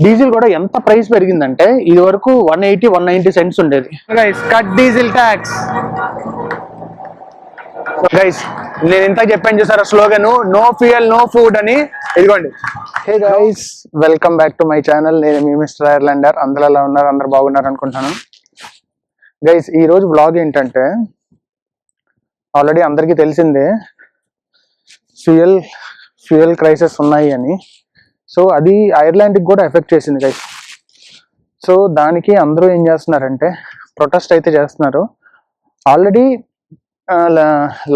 Diesel కూడా ఎంత price పెరిగిందంటే ఇది వరకు 180-190 సెంట్స్ ఉండేది. Cut diesel tax. గైస్ నేను ఇంత చెప్పాను చూసారా slogan, no fuel no food అని. ఇదిగోండి. Hey guys, welcome back to my channel. నేను మీ మిస్టర్ ఐర్లాండర్. అందరూ ఎలా ఉన్నారు? అందరు బాగున్నారు అనుకుంటున్నాను. గైస్ ఈ రోజు బ్లాగ్ ఏంటంటే ఆల్రెడీ అందరికీ తెలిసిందే ఫ్యూయల్ క్రైసిస్ ఉన్నాయి అని. సో అది ఐర్లాండ్కి కూడా ఎఫెక్ట్ చేసింది గైస్. సో దానికి అందరూ ఏం చేస్తున్నారంటే ప్రొటెస్ట్ అయితే చేస్తున్నారు. ఆల్రెడీ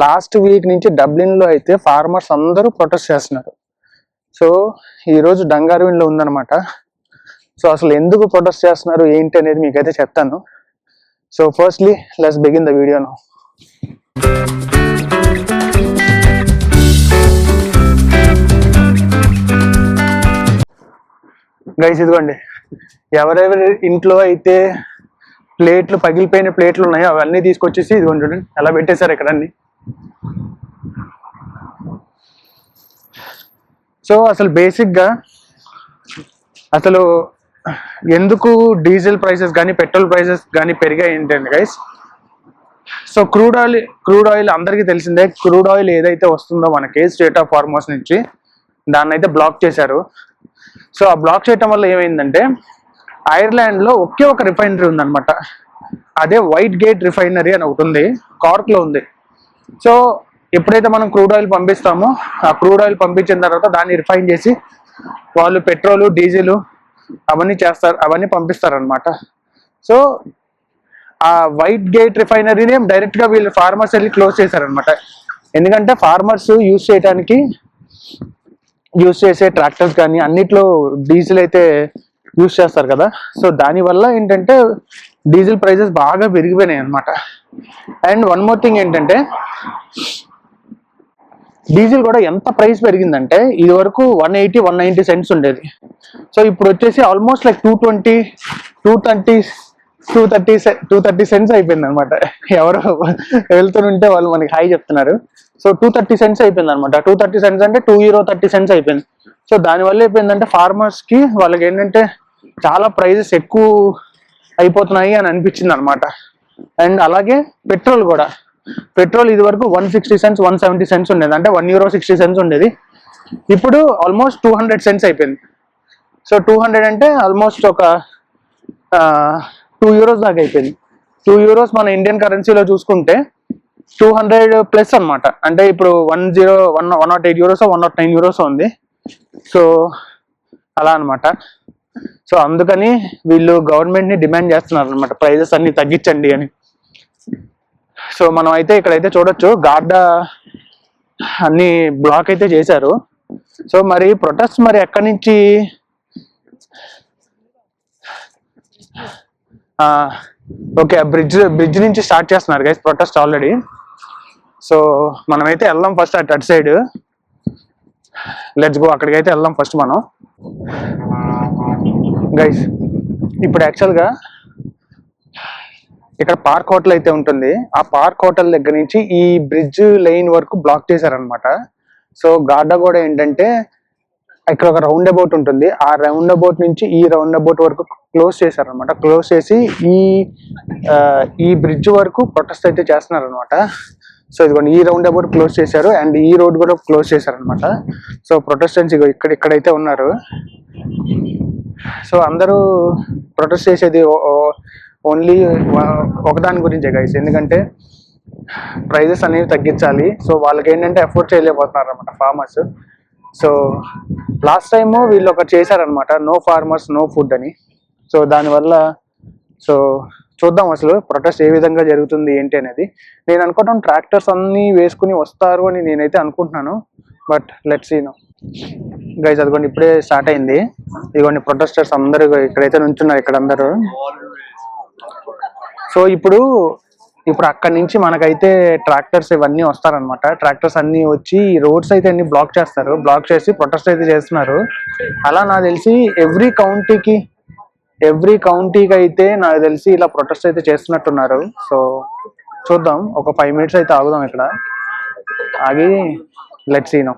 లాస్ట్ వీక్ నుంచి డబ్లిన్లో అయితే ఫార్మర్స్ అందరూ ప్రొటెస్ట్ చేస్తున్నారు. సో ఈరోజు డంగార్విన్లో ఉందన్నమాట. సో అసలు ఎందుకు ప్రొటెస్ట్ చేస్తున్నారు ఏంటి అనేది మీకైతే చెప్తాను. So firstly let's begin the video now. Guys ఇదిగోండి, ఎవరెవరి ఇంట్లో అయితే పగిలిపోయిన ప్లేట్లు ఉన్నాయో అవన్నీ తీసుకొచ్చేసి ఇదిగోండి చూడండి ఎలా పెట్టేశారు ఇక్కడ అన్ని. సో అసలు బేసిక్గా అసలు ఎందుకు డీజిల్ ప్రైసెస్ కానీ పెట్రోల్ ప్రైసెస్ కానీ పెరిగాయి ఏంటండి గైస్. సో క్రూడ్ ఆయిల్ అందరికీ తెలిసిందే. క్రూడ్ ఆయిల్ ఏదైతే వస్తుందో మనకి స్టేట్ ఆఫ్ ఫార్మర్స్ నుంచి దాన్ని అయితే బ్లాక్ చేశారు. సో ఆ బ్లాక్ చేయటం వల్ల ఏమైందంటే ఐర్లాండ్లో ఒకే ఒక రిఫైనరీ ఉందన్నమాట. అదే వైట్ గేట్ రిఫైనరీ అని ఒకటి ఉంది, కార్క్లో ఉంది. సో ఎప్పుడైతే మనం క్రూడ్ ఆయిల్ పంపిస్తామో ఆ క్రూడ్ ఆయిల్ పంపించిన తర్వాత దాన్ని రిఫైన్ చేసి వాళ్ళు పెట్రోలు డీజిల్ అవన్నీ పంపిస్తారనమాట. సో ఆ వైట్ గేట్ రిఫైనరీని డైరెక్ట్గా వీళ్ళు ఫార్మర్స్ వెళ్ళి క్లోజ్ చేశారనమాట. ఎందుకంటే ఫార్మర్స్ యూజ్ చేసే ట్రాక్టర్స్ కానీ అన్నిట్లో డీజిల్ అయితే యూజ్ చేస్తారు కదా. సో దానివల్ల ఏంటంటే డీజిల్ ప్రైసెస్ బాగా పెరిగిపోయినాయి అనమాట. అండ్ వన్ మోర్ థింగ్ ఏంటంటే డీజిల్ కూడా ఎంత ప్రైస్ పెరిగిందంటే ఇది వరకు 180-190 సెంట్స్ ఉండేది. సో ఇప్పుడు వచ్చేసి ఆల్మోస్ట్ లైక్ 230 సెంట్స్ అయిపోయింది అనమాట. ఎవరో వెళ్తుంటే వాళ్ళు మనకి హాయ్ చెప్తున్నారు. సో 230 సెంట్స్ అయిపోయింది అనమాట. 230 సెంట్స్ అంటే €2.30 అయిపోయింది. సో దానివల్ల అయిపోయిందంటే ఫార్మర్స్కి వాళ్ళకి ఏంటంటే చాలా ప్రైజెస్ ఎక్కువ అయిపోతున్నాయి అని అనిపించింది అనమాట. అండ్ అలాగే పెట్రోల్ ఇది వరకు 160 సెంట్స్ 170 సెంట్స్ ఉండేది, అంటే €1.60 ఉండేది. ఇప్పుడు ఆల్మోస్ట్ 200 సెంట్స్ అయిపోయింది. సో 200 అంటే ఆల్మోస్ట్ ఒక €2 దాకా అయిపోయింది. €2 మన ఇండియన్ కరెన్సీలో చూసుకుంటే 200+ అనమాట. అంటే ఇప్పుడు €108 €109 ఉంది. సో అలా అనమాట. సో అందుకని వీళ్ళు గవర్నమెంట్ని డిమాండ్ చేస్తున్నారు అనమాట, ప్రైజెస్ అన్ని తగ్గించండి అని. సో మనం అయితే ఇక్కడైతే చూడొచ్చు గార్డా అన్ని బ్లాక్ అయితే చేశారు. సో మరి ప్రొటెస్ట్ మరి ఎక్కడి నుంచి ఓకే బ్రిడ్జ్ నుంచి స్టార్ట్ చేస్తున్నారు గైస్ ప్రొటెస్ట్ ఆల్రెడీ. సో మనమైతే వెళ్దాం ఫస్ట్ అటు సైడ్. లెట్స్ గో, అక్కడికైతే వెళ్దాం ఫస్ట్ మనం. గైస్ ఇప్పుడు యాక్చువల్గా ఇక్కడ పార్క్ హోటల్ అయితే ఉంటుంది. ఆ పార్క్ హోటల్ దగ్గర నుంచి ఈ బ్రిడ్జ్ లైన్ వరకు బ్లాక్ చేశారనమాట. సో గార్డా కూడా ఏంటంటే ఇక్కడ ఒక రౌండ్ అబౌట్ ఉంటుంది, ఆ రౌండ్ అబౌట్ నుంచి ఈ రౌండ్ అబౌట్ వరకు క్లోజ్ చేశారనమాట. క్లోజ్ చేసి ఈ బ్రిడ్జ్ వరకు ప్రొటెస్ట్ అయితే చేస్తున్నారనమాట. సో ఇదిగోండి ఈ రౌండ్ అబౌట్ క్లోజ్ చేశారు అండ్ ఈ రోడ్ కూడా క్లోజ్ చేశారనమాట. సో ప్రొటెస్టెంట్స్ ఇక్కడైతే ఉన్నారు. సో అందరూ ప్రొటెస్ట్ చేసేది ఓన్లీ ఒకదాని గురించే గైస్, ఎందుకంటే ప్రైజెస్ అనేవి తగ్గించాలి. సో వాళ్ళకి ఏంటంటే అఫోర్డ్ చేయలేకపోతున్నారు అనమాట ఫార్మర్స్. సో లాస్ట్ టైము వీళ్ళు ఒకటి చేశారనమాట, నో ఫార్మర్స్ నో ఫుడ్ అని. సో దానివల్ల సో చూద్దాం అసలు ప్రొటెస్ట్ ఏ విధంగా జరుగుతుంది ఏంటి అనేది. నేను అనుకుంటాను ట్రాక్టర్స్ అన్నీ వేసుకుని వస్తారు అని నేనైతే అనుకుంటున్నాను. But let's see now. Guys అదిగోండి ఇప్పుడే స్టార్ట్ అయింది. ఇదిగోండి ప్రొటెస్టర్స్ అందరూ ఇక్కడైతే నుంచున్నారు ఇక్కడ అందరూ. సో ఇప్పుడు అక్కడి నుంచి మనకైతే ట్రాక్టర్స్ ఇవన్నీ వస్తారనమాట. ట్రాక్టర్స్ అన్ని వచ్చి రోడ్స్ అయితే అన్ని బ్లాక్ చేస్తారు. బ్లాక్ చేసి ప్రొటెస్ట్ అయితే చేస్తున్నారు. అలా నాకు తెలిసి ఎవ్రీ కౌంటీకి అయితే నాకు తెలిసి ఇలా ప్రొటెస్ట్ అయితే చేస్తున్నట్టున్నారు. సో చూద్దాం, ఒక 5 minutes అయితే ఆగుదాం ఇక్కడ. ఆగి లెట్స్ సీ నౌ.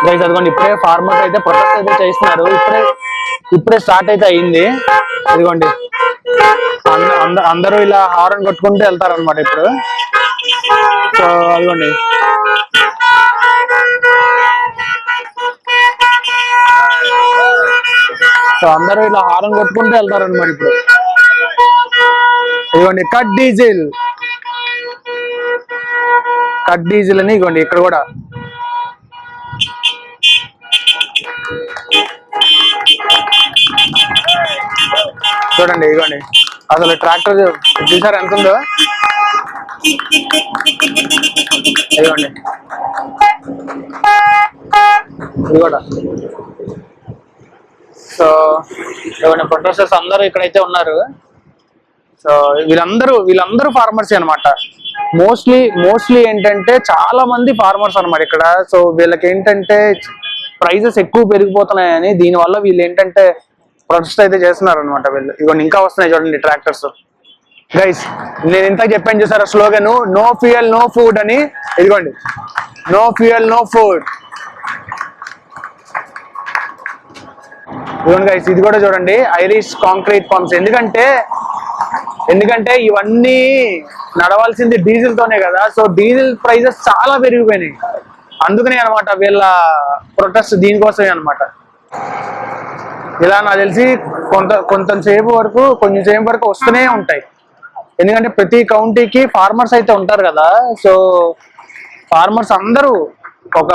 గైస్ అదిగోండి ఇప్పుడే ఫార్మర్స్ అయితే ప్రొటెస్ట్ అయితే చేస్తున్నారు. ఇప్పుడే ఇప్పుడే స్టార్ట్ అయితే అయింది. ఇదిగోండి అందరూ ఇలా హారన్ కొట్టుకుంటూ వెళ్తారనమాట ఇప్పుడు. సో అదిగోండి సో అందరూ ఇలా హారన్ కొట్టుకుంటూ వెళ్తారనమాట ఇప్పుడు. ఇదిగోండి కట్ డీజిల్ అని ఇదిగోండి ఇక్కడ కూడా. చూడండి ఇదిగోండి అసలు ట్రాక్టర్ చూసారు ఎంత ఉందో. ఇదిగోండి ఇది కూడా. సో ఇదిగోండి ప్రొటెస్టర్స్ అందరూ ఇక్కడైతే ఉన్నారు. సో వీళ్ళందరూ ఫార్మర్స్ అనమాట. మోస్ట్లీ ఏంటంటే చాలా మంది ఫార్మర్స్ అనమాట ఇక్కడ. సో వీళ్ళకి ఏంటంటే ప్రైజెస్ ఎక్కువ పెరిగిపోతున్నాయని దీనివల్ల వీళ్ళు ఏంటంటే ప్రొటెస్ట్ అయితే చేస్తున్నారు అనమాట వీళ్ళు. ఇదిగోండి ఇంకా వస్తున్నాయి చూడండి ట్రాక్టర్స్. గైస్ నేను ఇంత చెప్పాను చూసారా slogan, no fuel no food అని. ఇదిగోండి నో ఫ్యూయల్ నో ఫుడ్. ఇదిగోండి గైస్ ఇది కూడా చూడండి ఐరిష్ కాంక్రీట్ పంప్స్. ఎందుకంటే ఇవన్నీ నడవాల్సింది డీజిల్ తోనే కదా. సో డీజిల్ ప్రైజెస్ చాలా పెరిగిపోయినాయి. అందుకనే అనమాట వీళ్ళ ప్రొటెస్ట్ దీనికోసమే అనమాట. ఇలా నాకు తెలిసి కొంచెం సేపు వరకు వస్తూనే ఉంటాయి. ఎందుకంటే ప్రతి కౌంటీకి ఫార్మర్స్ అయితే ఉంటారు కదా. సో ఫార్మర్స్ అందరూ ఒక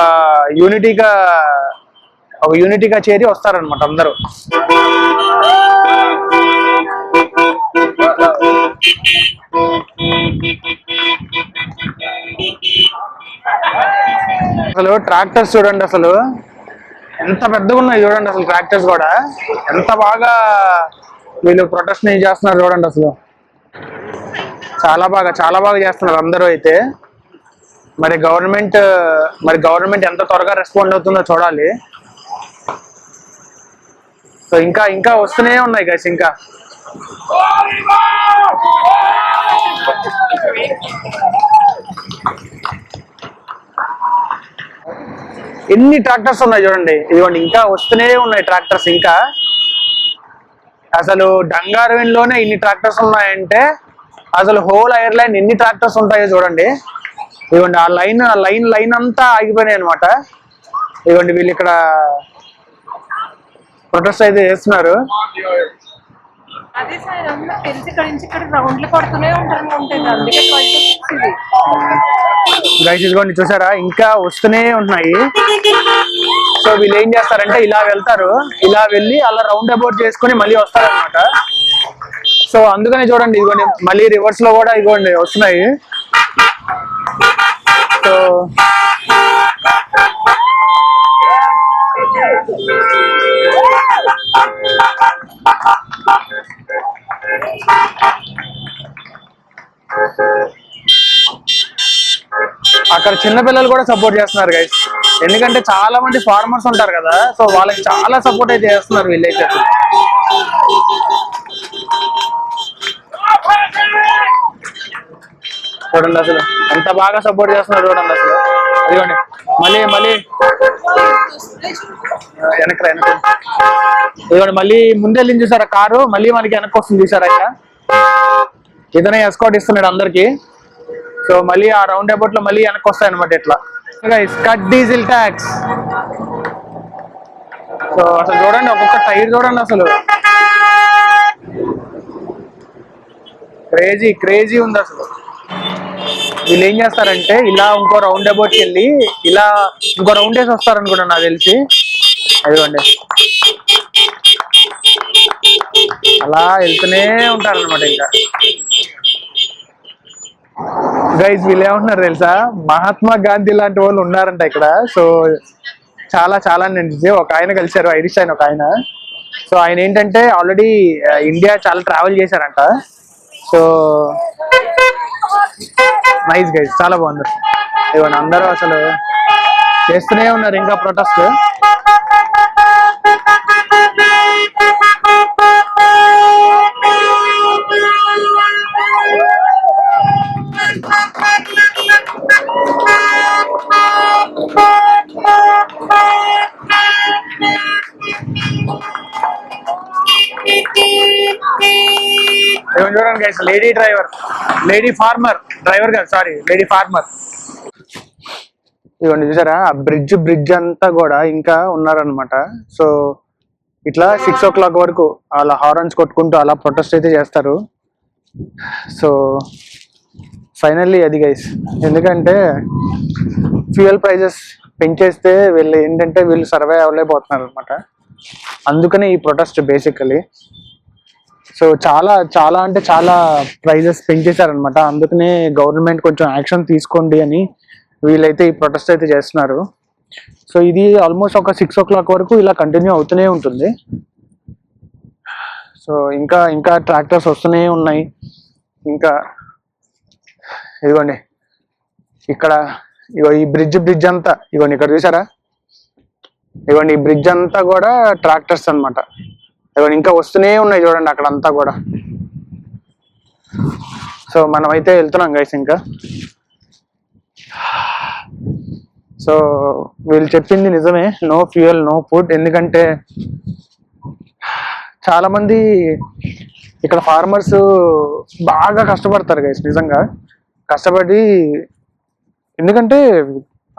యూనిటీగా చేరి వస్తారనమాట అందరూ. అసలు ట్రాక్టర్స్ చూడండి అసలు ఎంత పెద్దగా ఉన్నాయి చూడండి. అసలు ట్రాక్టర్స్ కూడా ఎంత బాగా వీళ్ళు ప్రొటెస్ట్ చేస్తున్నారు చూడండి. అసలు చాలా బాగా చేస్తున్నారు అందరూ అయితే. మరి గవర్నమెంట్ ఎంత త్వరగా రెస్పాండ్ అవుతుందో చూడాలి. సో ఇంకా వస్తూనే ఉన్నాయి గైస్. ఇంకా ఎన్ని ట్రాక్టర్స్ ఉన్నాయి చూడండి. ఇదిగోండి ఇంకా వస్తూనే ఉన్నాయి ట్రాక్టర్స్. ఇంకా అసలు డంగారవిన్ లోనే ఇన్ని ట్రాక్టర్స్ ఉన్నాయంటే అసలు హోల్ ఐర్లాండ్ ఎన్ని ట్రాక్టర్స్ ఉంటాయో చూడండి. ఇదిగోండి ఆ లైన్ అంతా ఆగిపోయినాయి అనమాట. ఇదిగోండి వీళ్ళు ఇక్కడ ప్రొటెస్ట్ అయితే చేస్తున్నారు. గైస్ ఇదిగోండి చూసారా ఇంకా వస్తూనే ఉన్నాయి. సో వీళ్ళు ఏం చేస్తారంటే ఇలా వెళ్తారు, ఇలా వెళ్ళి అలా రౌండ్ అబౌట్ చేసుకుని మళ్ళీ వస్తారనమాట. సో అందుకనే చూడండి ఇదిగోండి మళ్ళీ రివర్స్ లో కూడా ఇదిగోండి వస్తున్నాయి. సో అక్కడ చిన్నపిల్లలు కూడా సపోర్ట్ చేస్తున్నారు గైస్. ఎందుకంటే చాలా మంది ఫార్మర్స్ ఉంటారు కదా. సో వాళ్ళకి చాలా సపోర్ట్ అయితే చేస్తున్నారు వీళ్ళైతే. చూడండి అసలు ఎంత బాగా సపోర్ట్ చేస్తున్నారు చూడండి అసలు. అదిగోండి మళ్ళీ వెనక ఇదిగోండి మళ్ళీ ముందెళ్ళింది చూసారా కారు, మళ్ళీ మనకి వెనక్కి వస్తుంది చూసారా. ఇక్కడ ఇతనే ఎస్కాట్ ఇస్తున్నాడు అందరికి. సో మళ్ళీ ఆ రౌండ్ అబౌట్ లో మళ్ళీ వెనక్కి వస్తాయి అనమాట ఇట్లా. Cut diesel tax. సో అసలు చూడండి ఒక్కొక్క టైర్ చూడండి అసలు క్రేజీ ఉంది అసలు. వీళ్ళు ఏం చేస్తారంటే ఇలా ఇంకో రౌండ్ అబౌట్కి వెళ్ళి ఇలా ఇంకో రౌండ్ వేసి వస్తారనుకుంటా నాకు తెలిసి. అదిగోండి అలా వెళ్తూనే ఉంటారనమాట. ఇంకా గైస్ వీళ్ళు ఏమంటున్నారు తెలుసా, మహాత్మా గాంధీ లాంటి వాళ్ళు ఉన్నారంట ఇక్కడ. సో చాలా నేను ఒక ఆయన కలిశారు, ఐరిష్ ఆయన ఒక ఆయన. సో ఆయన ఏంటంటే ఆల్రెడీ ఇండియా చాలా ట్రావెల్ చేశారంట. సో నైస్ గైస్ చాలా బాగుంది. ఇవన్నీ అందరూ అసలు చేస్తూనే ఉన్నారు ఇంకా ప్రొటెస్ట్. చూడండి గైస్, లేడీ ఫార్మర్ డ్రైవర్ కాదు, సారీ లేడీ ఫార్మర్. ఇవన్నీ చూసారా, ఆ బ్రిడ్జ్ అంతా కూడా ఇంకా ఉన్నారనమాట. సో ఇట్లా 6 o'clock వరకు అలా హార్న్స్ కొట్టుకుంటూ అలా ప్రొటెస్ట్ అయితే చేస్తారు. సో ఫైనల్లీ అది గైస్, ఎందుకంటే ఫ్యూయల్ ప్రైజెస్ పెంచేస్తే వీళ్ళు సర్వే అవ్వలేకపోతున్నారు అనమాట. అందుకనే ఈ ప్రొటెస్ట్ బేసికలీ. సో చాలా అంటే చాలా ప్రైజెస్ పెంచేశారనమాట. అందుకనే గవర్నమెంట్ కొంచెం యాక్షన్ తీసుకోండి అని వీళ్ళైతే ఈ ప్రొటెస్ట్ అయితే చేస్తున్నారు. సో ఇది ఆల్మోస్ట్ ఒక 6 o'clock వరకు ఇలా కంటిన్యూ అవుతూనే ఉంటుంది. సో ఇంకా ట్రాక్టర్స్ వస్తూనే ఉన్నాయి. ఇంకా ఇదిగోండి ఇక్కడ ఈ బ్రిడ్జ్ అంతా ఇదిగోండి, ఇక్కడ చూసారా, ఇదిగోండి ఈ బ్రిడ్జ్ అంతా కూడా ట్రాక్టర్స్ అనమాట. ఇదిగోండి ఇంకా వస్తూనే ఉన్నాయి చూడండి అక్కడంతా కూడా. సో మనమైతే వెళ్తున్నాం గైస్ ఇంకా. సో వీళ్ళు చెప్పింది నిజమే, నో ఫ్యూయల్ నో ఫుడ్. ఎందుకంటే చాలా మంది ఇక్కడ ఫార్మర్స్ బాగా కష్టపడతారు గైస్, నిజంగా కష్టపడి. ఎందుకంటే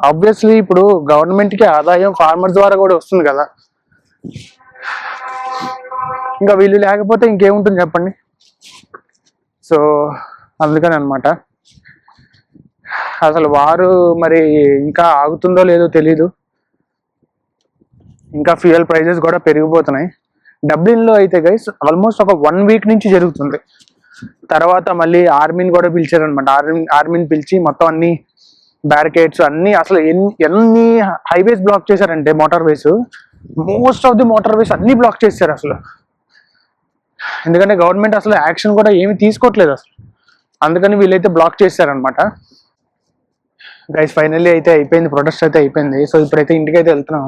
ఆబ్వియస్లీ ఇప్పుడు గవర్నమెంట్కి ఆదాయం ఫార్మర్స్ ద్వారా కూడా వస్తుంది కదా. ఇంకా వీళ్ళు లేకపోతే ఇంకేముంటుంది చెప్పండి. సో అందుకని అనమాట. అసలు వారు మరి ఇంకా ఆగుతుందో లేదో తెలీదు. ఇంకా ఫ్యూయల్ ప్రైజెస్ కూడా పెరిగిపోతున్నాయి. డబ్లిన్లో అయితే గైస్ ఆల్మోస్ట్ ఒక 1 week నుంచి జరుగుతుంది. తర్వాత మళ్ళీ ఆర్మీని కూడా పిలిచారనమాట. ఆర్మీని పిలిచి మొత్తం అన్ని బ్యారికేడ్స్ అన్ని, అసలు ఎన్ని హైవేస్ బ్లాక్ చేశారంటే motor ways, most of the motor ways అన్ని బ్లాక్ చేశారు అసలు. ఎందుకంటే గవర్నమెంట్ అసలు యాక్షన్ కూడా ఏమి తీసుకోవట్లేదు అసలు. అందుకని వీళ్ళైతే బ్లాక్ చేశారనమాట. గైస్ ఫైనల్లీ అయితే అయిపోయింది, ప్రొటెస్ట్ అయితే అయిపోయింది. సో ఇప్పుడైతే ఇంటికి అయితే వెళ్తున్నాం.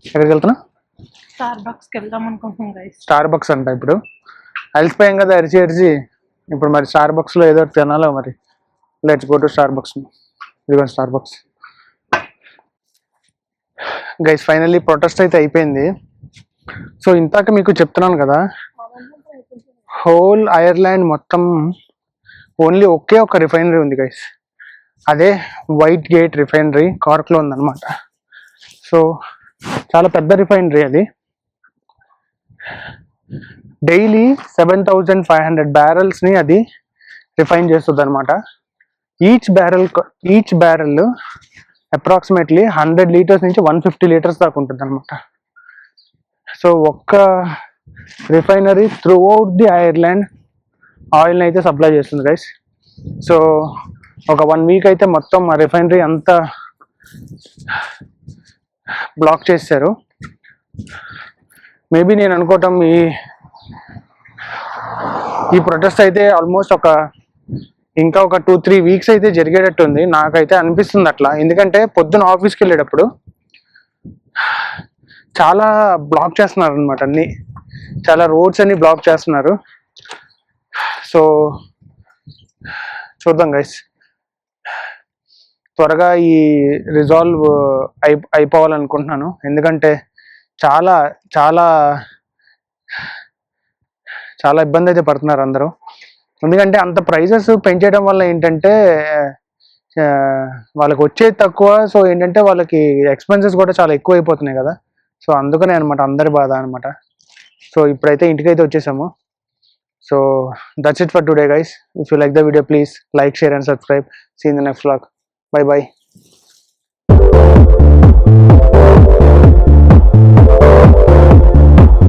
ఎక్కడికి వెళ్తున్నా? స్టార్ బక్స్ అంట. ఇప్పుడు అలసిపోయాం కదా అరిచి. ఇప్పుడు మరి స్టార్ బక్స్ లో ఏదో తినాలో మరి. Let's go to Starbucks. ఇదిగో Starbucks. Guys finally protest అయితే అయిపోయింది. సో ఇంతాక మీకు చెప్తున్నాను కదా, హోల్ ఐర్లాండ్ మొత్తం ఓన్లీ ఒకే ఒక రిఫైనరీ ఉంది గైస్. అదే వైట్ గేట్ రిఫైనరీ కార్క్లో ఉందన్నమాట. సో చాలా పెద్ద రిఫైనరీ అది. డైలీ 7,500 barrelsని అది రిఫైన్ చేస్తుంది అనమాట. ఈచ్ బ్యారెల్ అప్రాక్సిమేట్లీ 100 liters నుంచి 150 liters దాకా ఉంటుంది అనమాట. సో ఒక్క refinery through out the Ireland ఆయిల్ని అయితే సప్లై చేస్తుంది గైస్. సో ఒక 1 week అయితే మొత్తం ఆ రిఫైనరీ అంతా బ్లాక్ చేశారు. మేబీ నేను అనుకోవటం ఈ ప్రొటెస్ట్ అయితే ఆల్మోస్ట్ ఇంకా ఒక 2-3 weeks అయితే జరిగేటట్టుంది, నాకైతే అనిపిస్తుంది అట్లా. ఎందుకంటే పొద్దున ఆఫీస్కి వెళ్ళేటప్పుడు చాలా బ్లాక్ చేస్తున్నారు అనమాట, అన్ని చాలా రోడ్స్ అన్ని బ్లాక్ చేస్తున్నారు. సో చూద్దాం గైస్, త్వరగా ఈ రిజాల్వ్ అయిపోవాలనుకుంటున్నాను. ఎందుకంటే చాలా చాలా చాలా ఇబ్బంది అయితే పడుతున్నారు అందరూ. ఎందుకంటే అంత ప్రైజెస్ పెంచేయడం వల్ల ఏంటంటే వాళ్ళకి వచ్చేది తక్కువ. సో ఏంటంటే వాళ్ళకి ఎక్స్పెన్సెస్ కూడా చాలా ఎక్కువ అయిపోతున్నాయి కదా. సో అందుకనే అనమాట అందరి బాధ అనమాట. సో ఇప్పుడైతే ఇంటికైతే వచ్చేసాము. So that's it for today guys. If you like the video please like, share and subscribe. See in the next vlog. Bye by.